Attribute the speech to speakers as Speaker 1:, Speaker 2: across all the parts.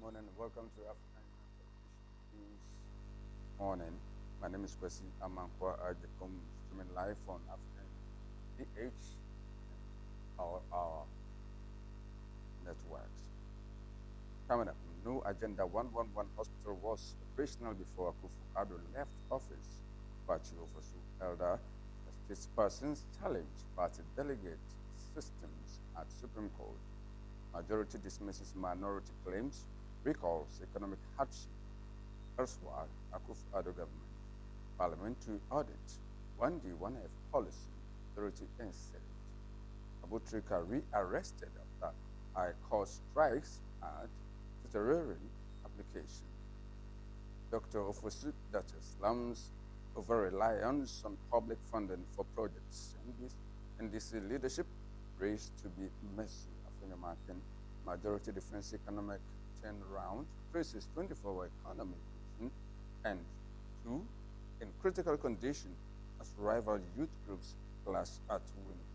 Speaker 1: morning. Welcome to African Television News Morning. My name is Kwasi Amankwah Agyekum, streaming live on African PH and all our networks. Coming up, new Agenda 111 hospital was operational before Akufo-Addo left office. Kwasi elder statespersons challenge party delegate systems at Supreme Court. Majority dismisses minority claims, recalls economic hardship. Elsewhere, Akufo-Addo government parliamentary audit, 1D, 1F policy, authority incident. Abutrika re-arrested after high court strikes at Titereri application. Dr. Ofosu that slums over reliance on public funding for projects. NDC leadership raised to be messy. African majority defense economic turnaround traces 24-hour economy and two in critical condition as rival youth groups clash at winning.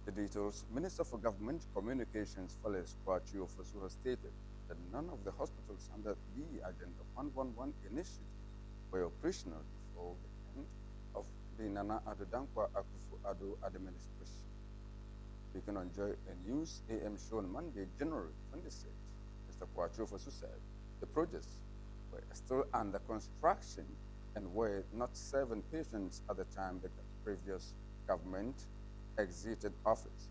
Speaker 1: The details: Minister for Government Communications Felix Kwasi Amankwah stated that none of the hospitals under the Agenda 111 initiative were operational before the end of the Nana Addo Dankwa Akufo-Addo administration. Speaking on Joy News AM show on Monday, January 26, Mr. Kwasi Amankwah said the projects were still under construction and were not serving patients at the time the previous government exited office.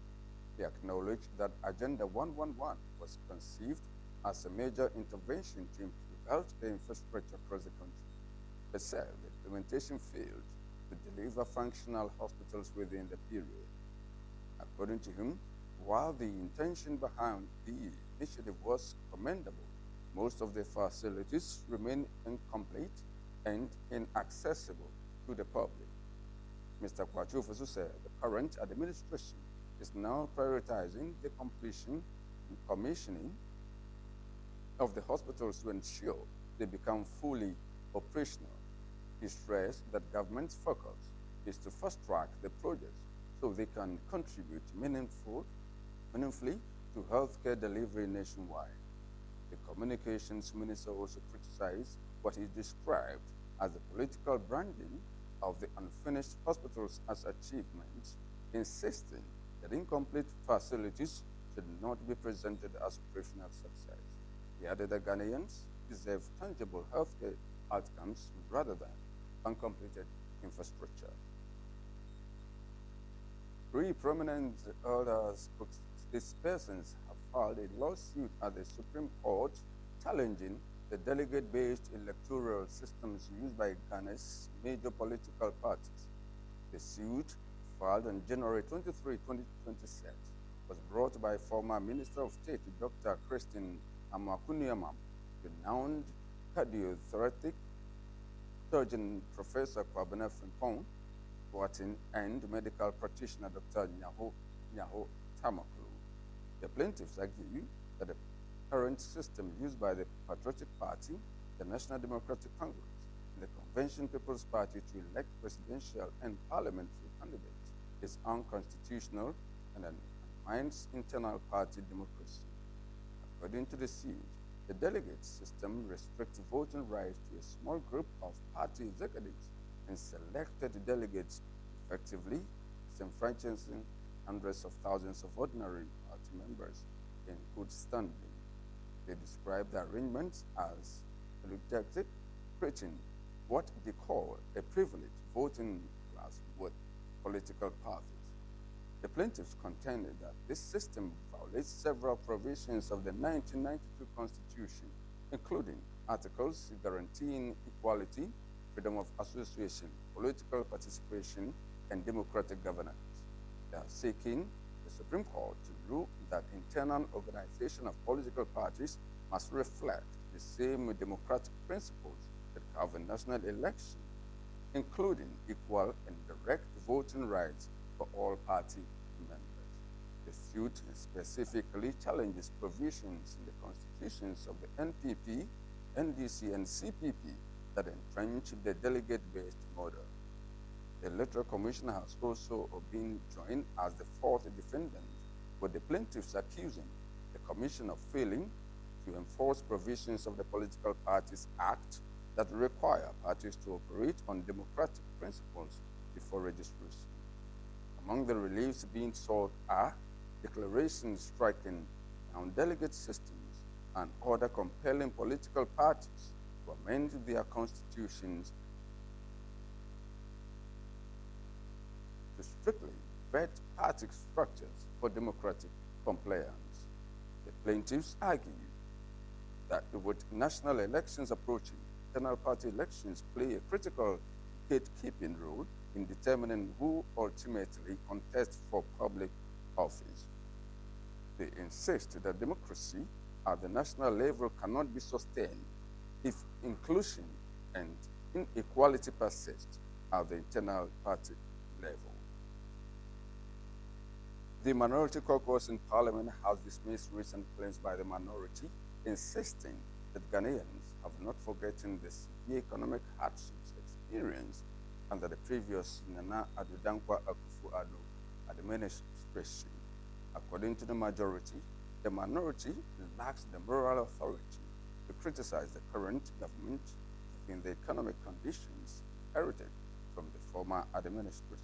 Speaker 1: He acknowledged that Agenda 111 was conceived as a major intervention to improve healthcare infrastructure across the country, but said the implementation failed to deliver functional hospitals within the period. According to him, while the intention behind the initiative was commendable, most of the facilities remain incomplete and inaccessible to the public. Mr. Kwasi Amankwah said the current administration is now prioritizing the completion and commissioning of the hospitals to ensure they become fully operational. He stressed that government's focus is to fast-track the projects so they can contribute meaningfully to healthcare delivery nationwide. The communications minister also criticized what he described as the political branding of the unfinished hospitals as achievements, insisting that incomplete facilities should not be presented as operational success. He added that Ghanaians deserve tangible healthcare outcomes rather than uncompleted infrastructure. Three prominent elder spokespersons have filed a lawsuit at the Supreme Court challenging the delegate-based electoral systems used by Ghana's major political parties. The suit, filed on January 23, 2026, was brought by former Minister of State Dr. Christine Amakuniyama, renowned cardiothoracic surgeon Professor Kwabena Frimpong, and medical practitioner Dr. Nyaho Tamaklu. The plaintiffs argue that the current system used by the Patriotic Party, the National Democratic Congress, and the Convention People's Party to elect presidential and parliamentary candidates is unconstitutional and undermines internal party democracy. According to the suit, the delegate system restricts voting rights to a small group of party executives and selected delegates, effectively disenfranchising hundreds of thousands of ordinary party members in good standing. They describe the arrangements as rejected, creating what they call a privileged voting class with political parties. The plaintiffs contended that this system violates several provisions of the 1992 Constitution, including articles guaranteeing equality, freedom of association, political participation, and democratic governance. They are seeking the Supreme Court to rule that internal organization of political parties must reflect the same democratic principles that govern national elections, including equal and direct voting rights for all party members. The suit specifically challenges provisions in the constitutions of the NPP, NDC, and CPP that entrench the delegate-based model. The Electoral Commission has also been joined as the fourth defendant, with the plaintiffs accusing the Commission of failing to enforce provisions of the Political Parties Act that require parties to operate on democratic principles before registration. Among the reliefs being sought are declarations striking down delegate systems and order compelling political parties to amend their constitutions to strictly vet party structures for democratic compliance. The plaintiffs argue that with national elections approaching, internal party elections play a critical gatekeeping role in determining who ultimately contests for public office. They insist that democracy at the national level cannot be sustained if inclusion and inequality persist at the internal party level. The minority caucus in parliament has dismissed recent claims by the minority, insisting that Ghanaians have not forgotten the severe economic hardships experienced under the previous Nana Addo Dankwa Akufo-Addo administration. According to the majority, the minority lacks the moral authority to criticize the current government given the economic conditions inherited from the former administration.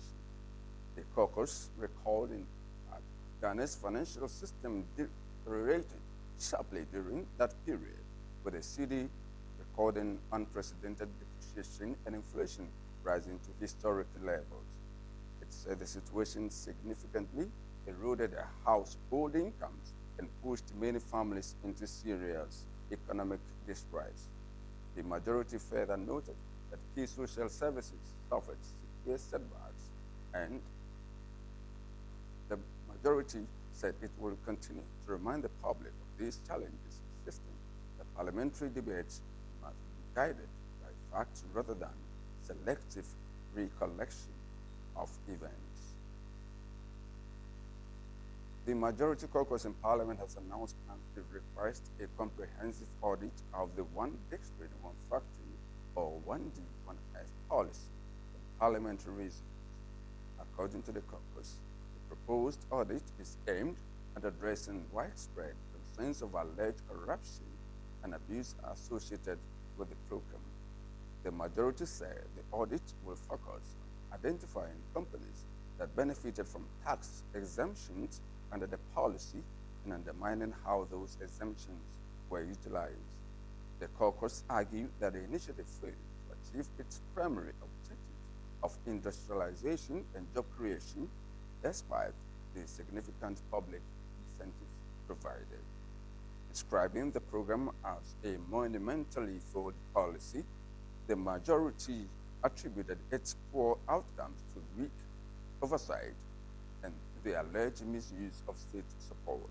Speaker 1: The caucus recalled that Ghana's financial system deteriorated sharply during that period, with the cedi recording unprecedented depreciation and inflation rising to historic levels. It said the situation significantly eroded household incomes and pushed many families into serious economic distress. The majority further noted that key social services suffered severe setbacks, and the majority said it will continue to remind the public of these challenges, insisting that parliamentary debates must be guided by facts rather than selective recollection of events. The majority caucus in parliament has announced plans to request a comprehensive audit of the one district, one factory, or 1D, 1F policy in parliamentary reasons. According to the caucus, the proposed audit is aimed at addressing widespread concerns of alleged corruption and abuse associated with the program. The majority said the audit will focus on identifying companies that benefited from tax exemptions under the policy and undermining how those exemptions were utilized. The caucus argued that the initiative failed to achieve its primary objective of industrialization and job creation despite the significant public incentives provided. Describing the program as a monumentally flawed policy, the majority attributed its poor outcomes to weak oversight and the alleged misuse of state support.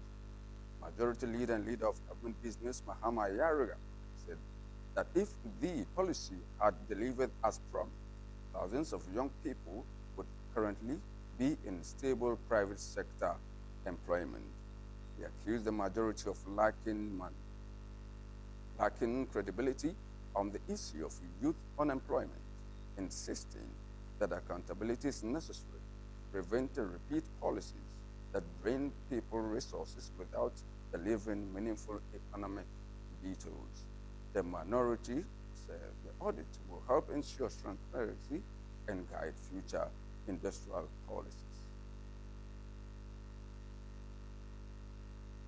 Speaker 1: Majority leader and leader of government business, Mahama Yariga, said that if the policy had delivered as promised, thousands of young people would currently be in stable private sector employment. He accused the majority of lacking credibility on the issue of youth unemployment, insisting that accountability is necessary to prevent repeat policies that drain people resources without delivering meaningful economic details. The minority said the audit will help ensure transparency and guide future industrial policies.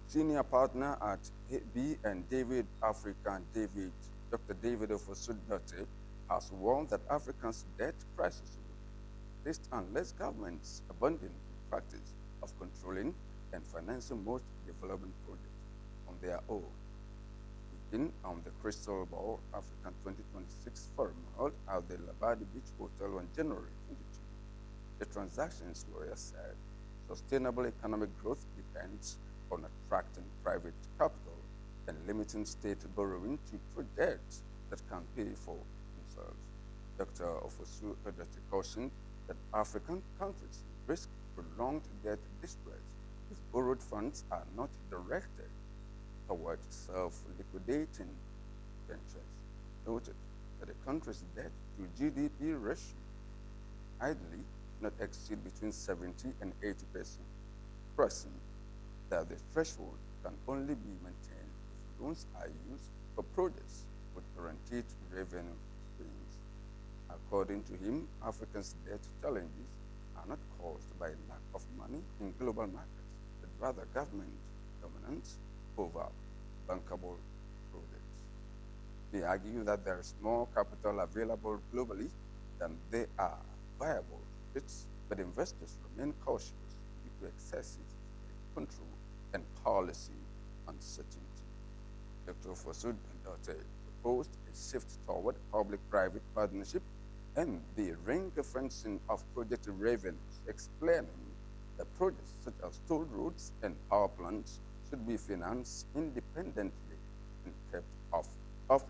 Speaker 1: Senior partner at B and David Africa and Dr. David Ofosu-Dotte has warned that Africa's debt crisis will persist unless governments abandon the practice of controlling and financing most development projects on their own. Speaking on the Crystal Ball African 2026 Forum held at the Labadi Beach Hotel on January 22, the transactions lawyer said sustainable economic growth depends on attracting private capital and limiting state borrowing to projects that can pay for themselves. Dr. Ofosu-Dotte cautioned that African countries risk prolonged debt distress if borrowed funds are not directed toward self-liquidating ventures. Noted that the country's debt to GDP ratio ideally not exceed between 70 and 80%, pressing that the threshold can only be maintained if loans are used for projects with guaranteed revenue streams. According to him, Africa's debt challenges are not caused by lack of money in global markets, but rather government dominance over bankable projects. They argue that there is more capital available globally than there are viable projects, but investors remain cautious due to excessive state control and policy uncertainty. Dr. Fosu proposed a shift toward public-private partnership and the ring-fencing of project revenues, explaining that projects such as toll roads and power plants should be financed independently and kept off government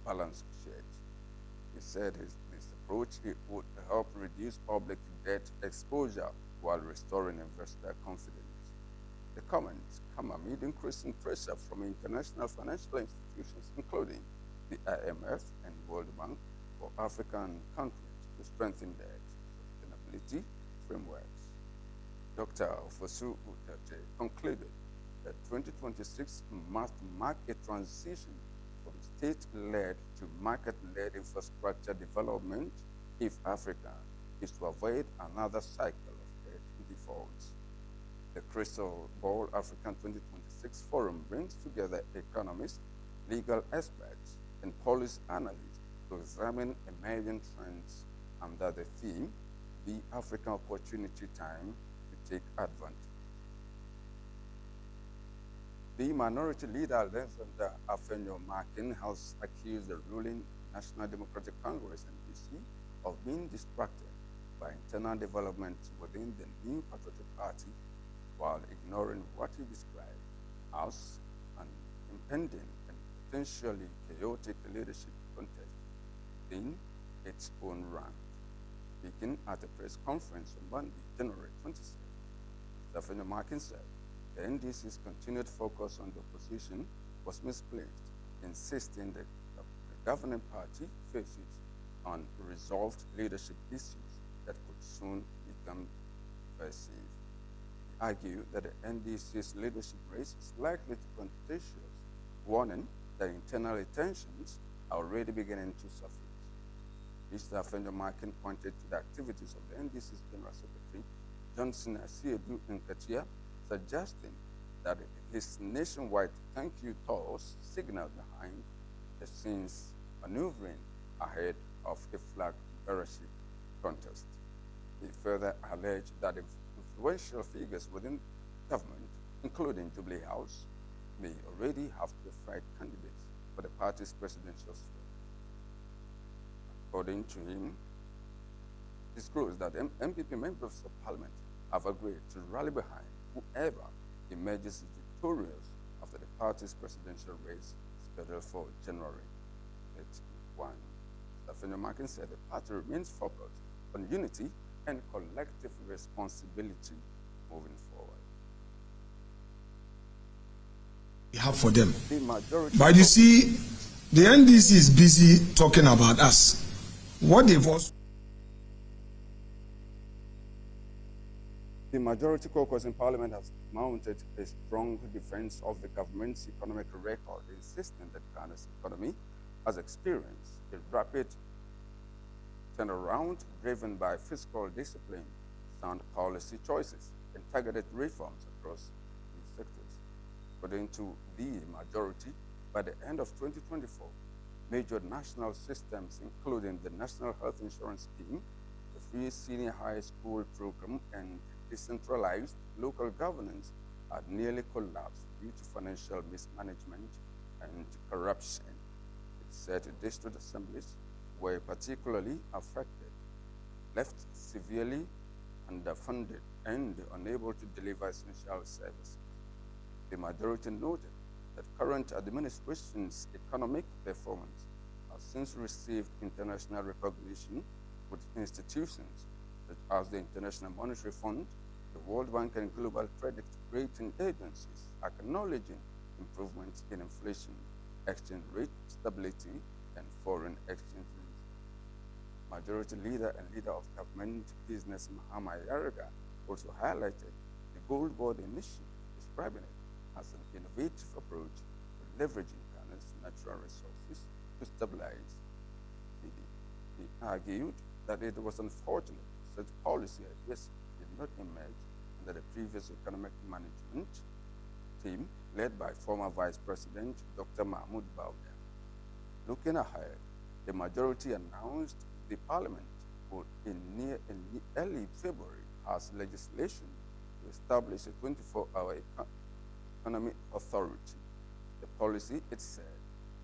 Speaker 1: balance sheet. He said this approach would help reduce public debt exposure while restoring investor confidence. The comments come amid increasing pressure from international financial institutions, including the IMF and World Bank, for African countries to strengthen their sustainability frameworks. Dr. Fosu concluded that 2026 must mark a transition from state-led to market-led infrastructure development if Africa is to avoid another cycle of debt defaults. The Crystal Ball African 2026 Forum brings together economists, legal experts, and policy analysts to examine emerging trends under the theme, The African Opportunity Time to Take Advantage. The minority leader, Alexander Afenyo-Markin, has accused the ruling National Democratic Congress, NDC, of being distracted by internal developments within the new Patriotic Party while ignoring what he described as an impending and potentially chaotic leadership contest in its own rank. Speaking at a press conference on Monday, January 27, Stephen Markin said the NDC's continued focus on the opposition was misplaced, insisting that the governing party faces unresolved leadership issues that could soon become perceived. Argue that the NDC's leadership race is likely to be contentious, warning that internal tensions are already beginning to surface. Mr. Afenyo-Markin pointed to the activities of the NDC's General Secretary, Johnson Asiedu Nkatia, suggesting that his nationwide thank you tours signal behind the scenes maneuvering ahead of a flag bearership contest. He further alleged that influential figures within government, including Jubilee House, may already have preferred candidates for the party's presidential slot. According to him, disclosed that MPP members of parliament have agreed to rally behind whoever emerges victorious after the party's presidential race scheduled for January 31. Stephen Markin said the party remains focused on unity and collective responsibility moving forward.
Speaker 2: We have for them. But you see, the NDC is busy talking about us. What they've also...
Speaker 1: The majority caucus in parliament has mounted a strong defense of the government's economic record, insisting that Ghana's economy has experienced a rapid turnaround driven by fiscal discipline, sound policy choices, and targeted reforms across these sectors. According to the majority, by the end of 2024, major national systems, including the National Health Insurance Scheme, the Free Senior High School Program, and decentralized local governance, had nearly collapsed due to financial mismanagement and corruption. It said district assemblies were particularly affected, left severely underfunded, and unable to deliver essential services. The majority noted that current administration's economic performance has since received international recognition, with institutions such as the International Monetary Fund, the World Bank, and global credit rating agencies acknowledging improvements in inflation, exchange rate stability, and foreign exchange reserves. Majority leader and leader of government business Mahama Yaraga also highlighted the Gold Board initiative, describing it as an innovative approach to leveraging Ghana's natural resources to stabilize GDP. He argued that it was unfortunate such policy ideas did not emerge under the previous economic management team led by former Vice President Dr. Mahmoud Bawumia. Looking ahead, the majority announced the parliament would in early February pass legislation to establish a 24-hour economy authority. The policy, it said,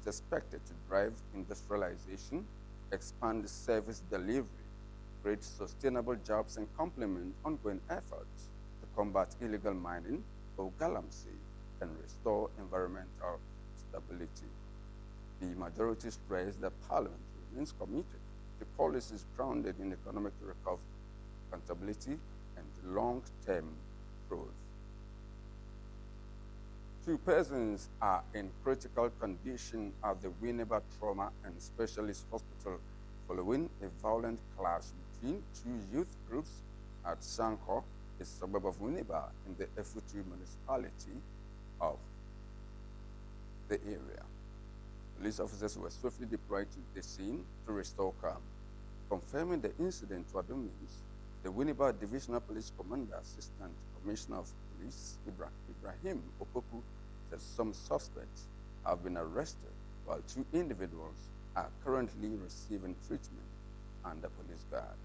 Speaker 1: is expected to drive industrialization, expand service delivery, create sustainable jobs, and complement ongoing efforts to combat illegal mining or galamsey and restore environmental stability. The majority stressed that Parliament remains committed to policies grounded in economic recovery, accountability, and long-term growth. Two persons are in critical condition at the Winneba Trauma and Specialist Hospital following a violent clash between two youth groups at Sanko, a suburb of Winneba in the Efutu municipality of the area. Police officers were swiftly deployed to the scene to restore calm. Confirming the incident to Aunews News, the Winneba Divisional Police Commander, Assistant Commissioner of Police Ibrahim Opoku, said some suspects have been arrested while two individuals are currently receiving treatment under police guard.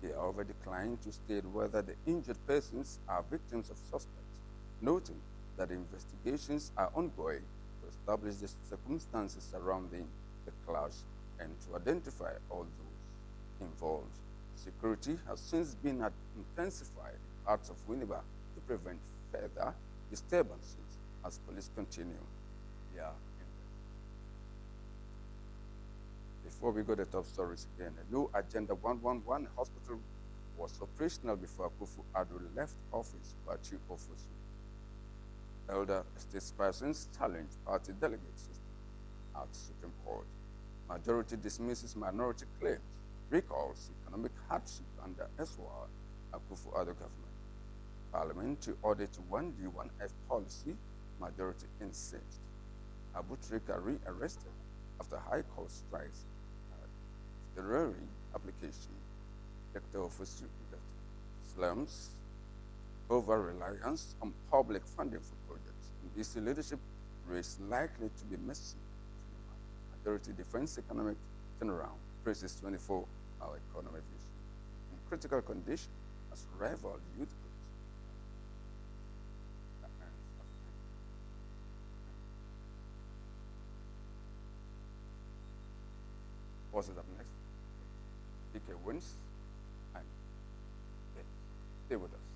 Speaker 1: He, however, declined to state whether the injured persons are victims of suspects, noting that investigations are ongoing to establish the circumstances surrounding the clash and to identify all those involved. Security has since been intensified in parts of Winneba to prevent further disturbances as police continue their investigation. Before we go to the top stories again, a new Agenda 111 hospital was operational before Akufo-Addo left office by Chief Ofosu. Elder statespersons challenged party delegate system at Supreme Court. Majority dismisses minority claims, recalls economic hardship under SWR Akufo-Addo government. Parliament to audit 1D, 1F policy, majority insists. Abu Trika re-arrested after High Court strikes February application. Dr. Ofosu slums over reliance on public funding for projects. DC leadership race likely to be messy. Majority defense economic turnaround traces 24-hour economic vision. In critical condition as rival youth groups. What's up next? DK wins and stay with us.